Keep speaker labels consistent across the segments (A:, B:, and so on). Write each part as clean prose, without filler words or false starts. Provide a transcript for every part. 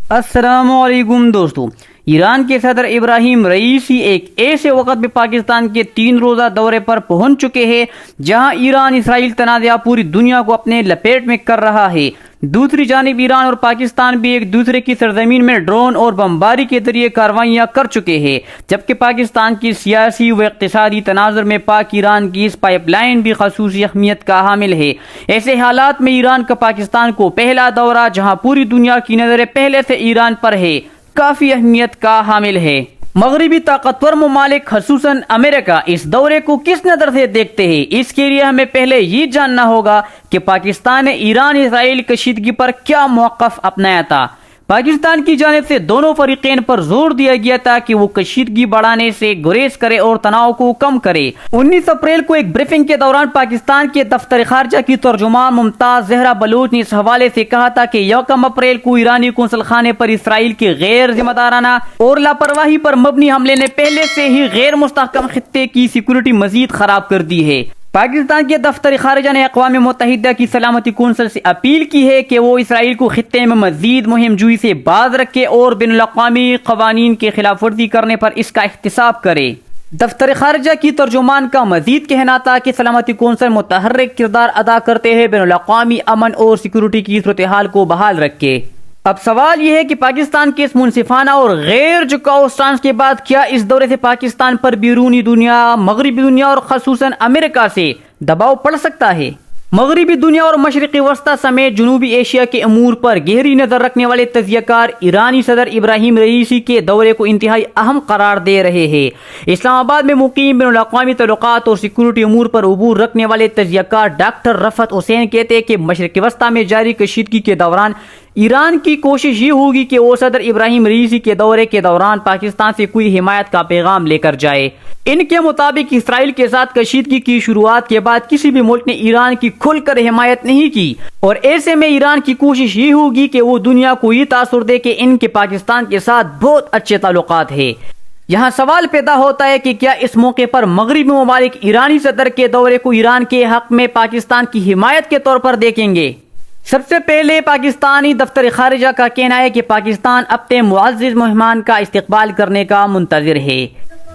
A: السلام علیکم دوستو، ایران کے صدر ابراہیم رئیسی ایک ایسے وقت میں پاکستان کے 3 روزہ دورے پر پہنچ چکے ہیں جہاں ایران اسرائیل تنازع پوری دنیا کو اپنے لپیٹ میں کر رہا ہے۔ دوسری جانب ایران اور پاکستان بھی ایک دوسرے کی سرزمین میں ڈرون اور بمباری کے ذریعے کارروائیاں کر چکے ہیں، جبکہ پاکستان کی سیاسی و اقتصادی تناظر میں پاک ایران کی اس پائپ لائن بھی خصوصی اہمیت کا حامل ہے۔ ایسے حالات میں ایران کا پاکستان کو پہلا دورہ، جہاں پوری دنیا کی نظریں پہلے سے ایران پر ہے، کافی اہمیت کا حامل ہے۔ مغربی طاقتور ممالک خصوصاً امریکہ اس دورے کو کس نظر سے دیکھتے ہیں، اس کے لیے ہمیں پہلے یہ جاننا ہوگا کہ پاکستان نے ایران اسرائیل کشیدگی پر کیا موقف اپنایا تھا۔ پاکستان کی جانب سے دونوں فریقین پر زور دیا گیا تھا کہ وہ کشیدگی بڑھانے سے گریز کرے اور تناؤ کو کم کرے۔ 19 اپریل کو ایک بریفنگ کے دوران پاکستان کے دفتر خارجہ کی ترجمان ممتاز زہرا بلوچ نے اس حوالے سے کہا تھا کہ 1 اپریل کو ایرانی قونصل خانے پر اسرائیل کے غیر ذمہ دارانہ اور لاپرواہی پر مبنی حملے نے پہلے سے ہی غیر مستحکم خطے کی سیکورٹی مزید خراب کر دی ہے۔ پاکستان کے دفتر خارجہ نے اقوام متحدہ کی سلامتی کونسل سے اپیل کی ہے کہ وہ اسرائیل کو خطے میں مزید مہم جوئی سے باز رکھے اور بین الاقوامی قوانین کی خلاف ورزی کرنے پر اس کا احتساب کرے۔ دفتر خارجہ کی ترجمان کا مزید کہنا تھا کہ سلامتی کونسل متحرک کردار ادا کرتے ہوئے بین الاقوامی امن اور سیکورٹی کی صورتحال کو بحال رکھے۔ اب سوال یہ ہے کہ پاکستان کے اس منصفانہ اور غیر جھکاؤ سٹانس کے بعد کیا اس دورے سے پاکستان پر بیرونی دنیا، مغربی دنیا اور خصوصاً امریکہ سے دباؤ پڑ سکتا ہے؟ مغربی دنیا اور مشرقی وسطی سمیت جنوبی ایشیا کے امور پر گہری نظر رکھنے والے تجزیہ کار ایرانی صدر ابراہیم رئیسی کے دورے کو انتہائی اہم قرار دے رہے ہیں۔ اسلام آباد میں مقیم بین الاقوامی تعلقات اور سیکورٹی امور پر عبور رکھنے والے تجزیہ کار ڈاکٹر رفعت حسین کہتے ہیں کہ مشرقی وسطی میں جاری کشیدگی کے دوران ایران کی کوشش یہ ہوگی کہ وہ صدر ابراہیم رئیسی کے دورے کے دوران پاکستان سے کوئی حمایت کا پیغام لے کر جائے۔ ان کے مطابق اسرائیل کے ساتھ کشیدگی کی شروعات کے بعد کسی بھی ملک نے ایران کی کھل کر حمایت نہیں کی، اور ایسے میں ایران کی کوشش یہ ہوگی کہ وہ دنیا کو یہ تاثر دے کہ ان کے پاکستان کے ساتھ بہت اچھے تعلقات ہیں۔ یہاں سوال پیدا ہوتا ہے کہ کیا اس موقع پر مغربی ممالک ایرانی صدر کے دورے کو ایران کے حق میں پاکستان کی حمایت کے طور پر دیکھیں گے؟ سب سے پہلے پاکستانی دفتر خارجہ کا کہنا ہے کہ پاکستان اپنے معزز مہمان کا استقبال کرنے کا منتظر ہے۔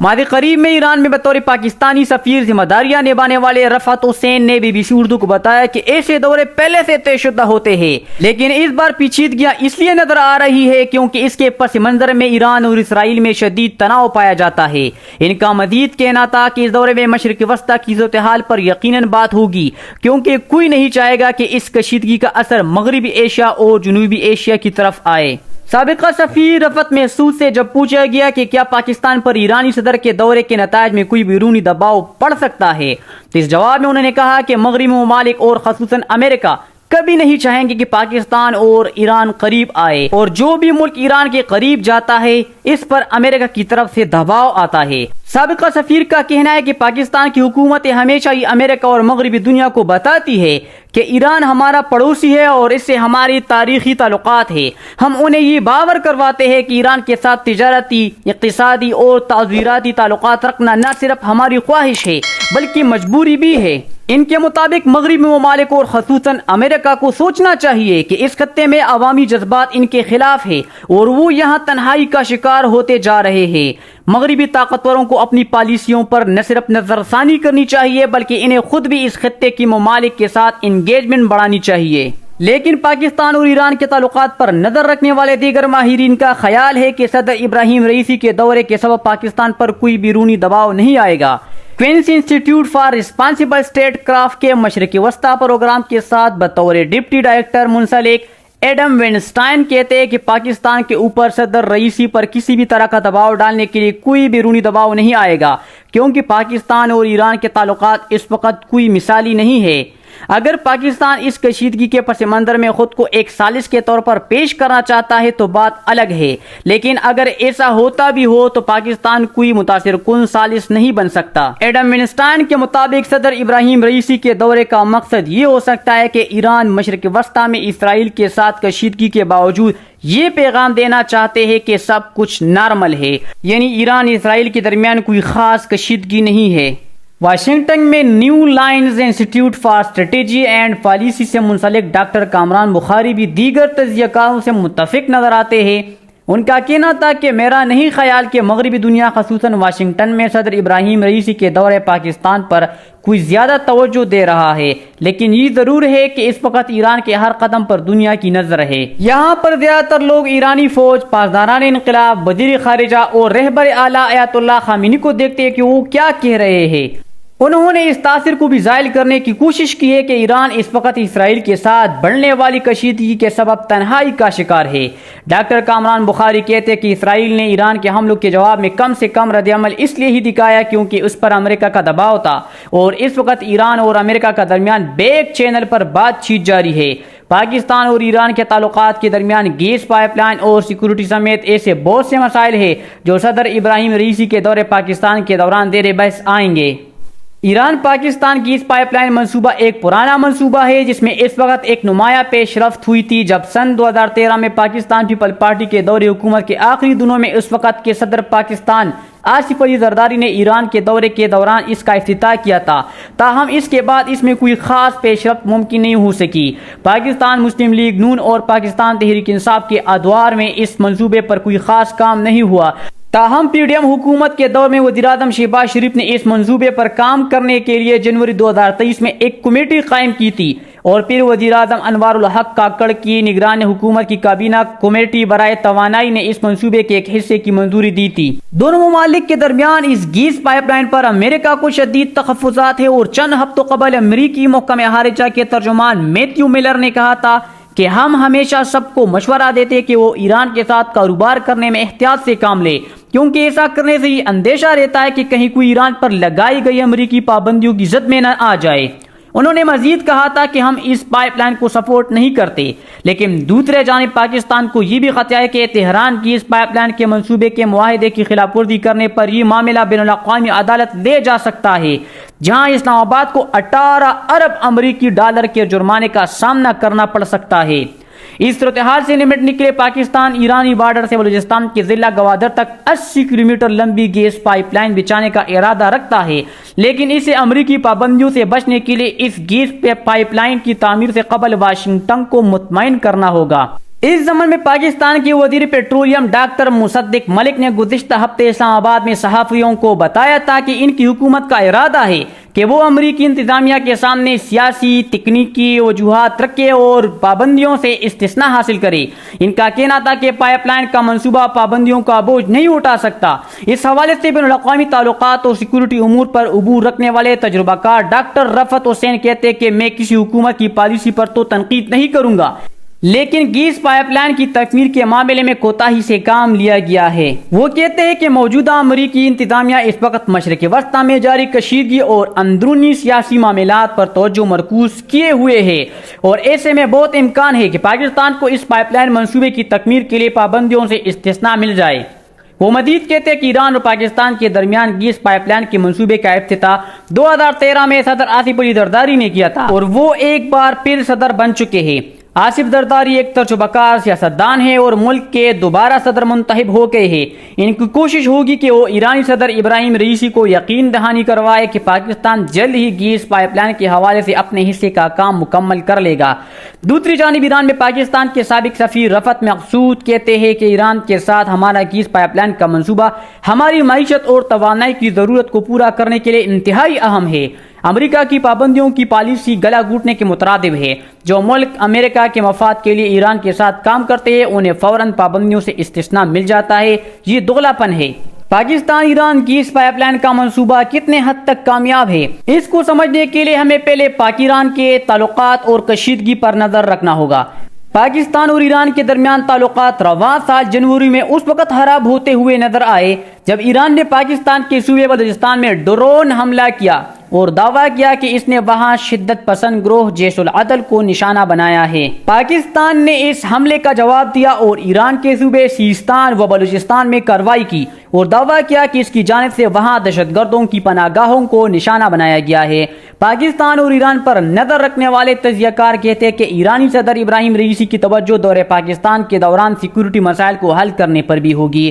A: ماضی قریب میں ایران میں بطور پاکستانی سفیر ذمہ داریاں نبھانے والے رفعت حسین نے BBC اردو کو بتایا کہ ایسے دورے پہلے سے طے شدہ ہوتے ہیں، لیکن اس بار پیچیدگیاں اس لیے نظر آ رہی ہے کیونکہ اس کے پس منظر میں ایران اور اسرائیل میں شدید تناؤ پایا جاتا ہے۔ ان کا مزید کہنا تھا کہ اس دورے میں مشرق وسطی کی صورتحال پر یقیناً بات ہوگی، کیونکہ کوئی نہیں چاہے گا کہ اس کشیدگی کا اثر مغربی ایشیا اور جنوبی ایشیا کی طرف آئے۔ سابقہ سفیر رفعت محسود سے جب پوچھا گیا کہ کیا پاکستان پر ایرانی صدر کے دورے کے نتائج میں کوئی بیرونی دباؤ پڑ سکتا ہے، تو اس جواب میں انہوں نے کہا کہ مغربی ممالک اور خصوصاً امریکہ کبھی نہیں چاہیں گے کہ پاکستان اور ایران قریب آئے، اور جو بھی ملک ایران کے قریب جاتا ہے اس پر امریکہ کی طرف سے دباؤ آتا ہے۔ سابقہ سفیر کا کہنا ہے کہ پاکستان کی حکومت ہمیشہ ہی امریکہ اور مغربی دنیا کو بتاتی ہے کہ ایران ہمارا پڑوسی ہے اور اس سے ہماری تاریخی تعلقات ہیں۔ ہم انہیں یہ باور کرواتے ہیں کہ ایران کے ساتھ تجارتی، اقتصادی اور تعزیراتی تعلقات رکھنا نہ صرف ہماری خواہش ہے بلکہ مجبوری بھی ہے۔ ان کے مطابق مغربی ممالک اور خصوصاً امریکہ کو سوچنا چاہیے کہ اس خطے میں عوامی جذبات ان کے خلاف ہے اور وہ یہاں تنہائی کا شکار ہوتے جا رہے ہیں۔ مغربی طاقتوروں کو اپنی پالیسیوں پر نہ صرف نظر ثانی کرنی چاہیے بلکہ انہیں خود بھی اس خطے کی ممالک کے ساتھ انگیجمنٹ بڑھانی چاہیے۔ لیکن پاکستان اور ایران کے تعلقات پر نظر رکھنے والے دیگر ماہرین کا خیال ہے کہ صدر ابراہیم رئیسی کے دورے کے سبب پاکستان پر کوئی بیرونی دباؤ نہیں آئے گا۔ Quincy institute for responsible statecraft کے مشرقی وسطی پروگرام کے ساتھ بطور ڈپٹی ڈائریکٹر منسلک ایڈم وینسٹائن کہتے ہیں کہ پاکستان کے اوپر صدر رئیسی پر کسی بھی طرح کا دباؤ ڈالنے کے لیے کوئی بیرونی دباؤ نہیں آئے گا، کیونکہ پاکستان اور ایران کے تعلقات اس وقت کوئی مثالی نہیں ہے۔ اگر پاکستان اس کشیدگی کے پس منظر میں خود کو ایک سازش کے طور پر پیش کرنا چاہتا ہے تو بات الگ ہے، لیکن اگر ایسا ہوتا بھی ہو تو پاکستان کوئی متاثر کن سازش نہیں بن سکتا۔ ایڈم وینسٹائن کے مطابق صدر ابراہیم رئیسی کے دورے کا مقصد یہ ہو سکتا ہے کہ ایران مشرق وسطی میں اسرائیل کے ساتھ کشیدگی کے باوجود یہ پیغام دینا چاہتے ہیں کہ سب کچھ نارمل ہے، یعنی ایران اسرائیل کے درمیان کوئی خاص کشیدگی نہیں ہے۔ واشنگٹن میں new lines institute for strategy and policy سے منسلک ڈاکٹر کامران بخاری بھی دیگر تجزیہ کاروں سے متفق نظر آتے ہیں۔ ان کا کہنا تھا کہ میرا نہیں خیال کہ مغربی دنیا خصوصاً واشنگٹن میں صدر ابراہیم رئیسی کے دورے پاکستان پر کوئی زیادہ توجہ دے رہا ہے، لیکن یہ ضرور ہے کہ اس وقت ایران کے ہر قدم پر دنیا کی نظر ہے۔ یہاں پر زیادہ تر لوگ ایرانی فوج، پاسداران انقلاب، وزیر خارجہ اور رہبر اعلیٰ آیت اللہ خامنی کو دیکھتے ہیں کہ وہ کیا کہہ رہے ہیں۔ انہوں نے اس تاثر کو بھی زائل کرنے کی کوشش کی ہے کہ ایران اس وقت اسرائیل کے ساتھ بڑھنے والی کشیدگی کے سبب تنہائی کا شکار ہے۔ ڈاکٹر کامران بخاری کہتے ہیں کہ اسرائیل نے ایران کے حملوں کے جواب میں کم سے کم رد عمل اس لیے ہی دکھایا کیونکہ اس پر امریکہ کا دباؤ تھا، اور اس وقت ایران اور امریکہ کا درمیان بیک چینل پر بات چیت جاری ہے۔ پاکستان اور ایران کے تعلقات کے درمیان گیس پائپ لائن اور سیکورٹی سمیت ایسے بہت سے مسائل ہیں جو صدر ابراہیم رئیسی کے دورے پاکستان کے دوران زیر بحث آئیں گے۔ ایران پاکستان کی اس پائپ لائن منصوبہ ایک پرانا منصوبہ ہے جس میں اس وقت ایک نمایاں پیش رفت ہوئی تھی جب سن 2013 میں پاکستان پیپل پارٹی کے دور حکومت کے آخری دنوں میں اس وقت کے صدر پاکستان آصف علی زرداری نے ایران کے دورے کے دوران اس کا افتتاح کیا تھا، تاہم اس کے بعد اس میں کوئی خاص پیش رفت ممکن نہیں ہو سکی۔ پاکستان مسلم لیگ نون اور پاکستان تحریک انصاف کے ادوار میں اس منصوبے پر کوئی خاص کام نہیں ہوا، تاہم پی ڈی ایم حکومت کے دور میں وزیراعظم شہباز شریف نے اس منصوبے پر کام کرنے کے لیے جنوری 2023 میں ایک کمیٹی قائم کی تھی، اور پھر وزیراعظم انوار الحق کاکڑ کی نگران حکومت کی کابینہ کمیٹی برائے توانائی نے اس منصوبے کے ایک حصے کی منظوری دی تھی۔ دونوں ممالک کے درمیان اس گیس پائپ لائن پر امریکہ کو شدید تحفظات ہیں، اور چند ہفتوں قبل امریکی محکمہ خارجہ کے ترجمان میتھیو ملر نے کہا تھا کہ ہم ہمیشہ سب کو مشورہ دیتے کہ وہ ایران کے ساتھ کاروبار کرنے میں احتیاط سے کام لے، کیونکہ ایسا کرنے سے یہ اندیشہ رہتا ہے کہ کہیں کوئی ایران پر لگائی گئی امریکی پابندیوں کی زد میں نہ آ جائے۔ انہوں نے مزید کہا تھا کہ ہم اس پائپ لائن کو سپورٹ نہیں کرتے، لیکن دوسرے جانب پاکستان کو یہ بھی خطرہ ہے کہ تہران کی اس پائپ لائن کے منصوبے کے معاہدے کی خلاف ورزی کرنے پر یہ معاملہ بین الاقوامی عدالت لے جا سکتا ہے، جہاں اسلام آباد کو 18 ارب امریکی ڈالر کے جرمانے کا سامنا کرنا پڑ سکتا ہے۔ اس صورتحال سے نمٹنے کے لیے پاکستان ایرانی بارڈر سے بلوچستان کے ضلع گوادر تک 80 کلومیٹر لمبی گیس پائپ لائن بچھانے کا ارادہ رکھتا ہے، لیکن اسے امریکی پابندیوں سے بچنے کے لیے اس گیس پائپ لائن کی تعمیر سے قبل واشنگٹن کو مطمئن کرنا ہوگا۔ اس ضمن میں پاکستان کے وزیر پیٹرولیم ڈاکٹر مصدق ملک نے گزشتہ ہفتے اسلام آباد میں صحافیوں کو بتایا تھا کہ ان کی حکومت کا ارادہ ہے کہ وہ امریکی انتظامیہ کے سامنے سیاسی، تکنیکی وجوہات رکھے اور پابندیوں سے استثناء حاصل کرے۔ ان کا کہنا تھا کہ پائپ لائن کا منصوبہ پابندیوں کا بوجھ نہیں اٹھا سکتا۔ اس حوالے سے بین الاقوامی تعلقات اور سیکورٹی امور پر عبور رکھنے والے تجربہ کار ڈاکٹر رفعت حسین کہتے کہ میں کسی حکومت کی پالیسی پر تو تنقید نہیں کروں گا، لیکن گیس پائپ لائن کی تکمیل کے معاملے میں کوتاہی سے کام لیا گیا ہے۔ وہ کہتے ہیں کہ موجودہ امریکی انتظامیہ اس وقت مشرق وسطی میں جاری کشیدگی اور اندرونی سیاسی معاملات پر توجہ مرکوز کیے ہوئے ہے، اور ایسے میں بہت امکان ہے کہ پاکستان کو اس پائپ لائن منصوبے کی تکمیل کے لیے پابندیوں سے استثناء مل جائے۔ وہ مزید کہتے ہیں کہ ایران اور پاکستان کے درمیان گیس پائپ لائن کے منصوبے کا افتتاح 2013 میں صدر آصف علی زرداری نے کیا تھا، اور وہ ایک بار پھر صدر بن چکے ہیں۔ آصف زرداری ایک تجربہ کار سیاستدان ہے اور ملک کے دوبارہ صدر منتخب ہو گئے ہیں۔ ان کی کوشش ہوگی کہ وہ ایرانی صدر ابراہیم رئیسی کو یقین دہانی کروائے کہ پاکستان جلد ہی گیس پائپ لائن کے حوالے سے اپنے حصے کا کام مکمل کر لے گا۔ دوسری جانب ایران میں پاکستان کے سابق سفیر رفعت مقصود کہتے ہیں کہ ایران کے ساتھ ہمارا گیس پائپ لائن کا منصوبہ ہماری معیشت اور توانائی کی ضرورت کو پورا کرنے کے لیے انتہائی اہم ہے۔ امریکہ کی پابندیوں کی پالیسی گلا گھونٹنے کے مترادف ہے۔ جو ملک امریکہ کے مفاد کے لیے ایران کے ساتھ کام کرتے ہیں انہیں فوراً پابندیوں سے استثناء مل جاتا ہے۔ یہ دوغلا پن ہے۔ Pakistan Iran gas pipeline کا منصوبہ کتنے حد تک کامیاب ہے، اس کو سمجھنے کے لیے ہمیں پہلے پاک ایران کے تعلقات اور کشیدگی پر نظر رکھنا ہوگا۔ پاکستان اور ایران کے درمیان تعلقات رواں سال جنوری میں اس وقت خراب ہوتے ہوئے نظر آئے جب ایران نے پاکستان کے صوبے بلوچستان میں ڈرون حملہ کیا اور دعویٰ کیا کہ اس نے وہاں شدت پسند گروہ جیش العدل کو نشانہ بنایا ہے۔ پاکستان نے اس حملے کا جواب دیا اور ایران کے صوبے سیستان و بلوچستان میں کارروائی کی اور دعویٰ کیا کہ اس کی جانب سے وہاں دہشت گردوں کی پناہ گاہوں کو نشانہ بنایا گیا ہے۔ پاکستان اور ایران پر نظر رکھنے والے تجزیہ کار کہتے ہیں کہ ایرانی صدر ابراہیم رئیسی کی توجہ دورے پاکستان کے دوران سیکورٹی مسائل کو حل کرنے پر بھی ہوگی۔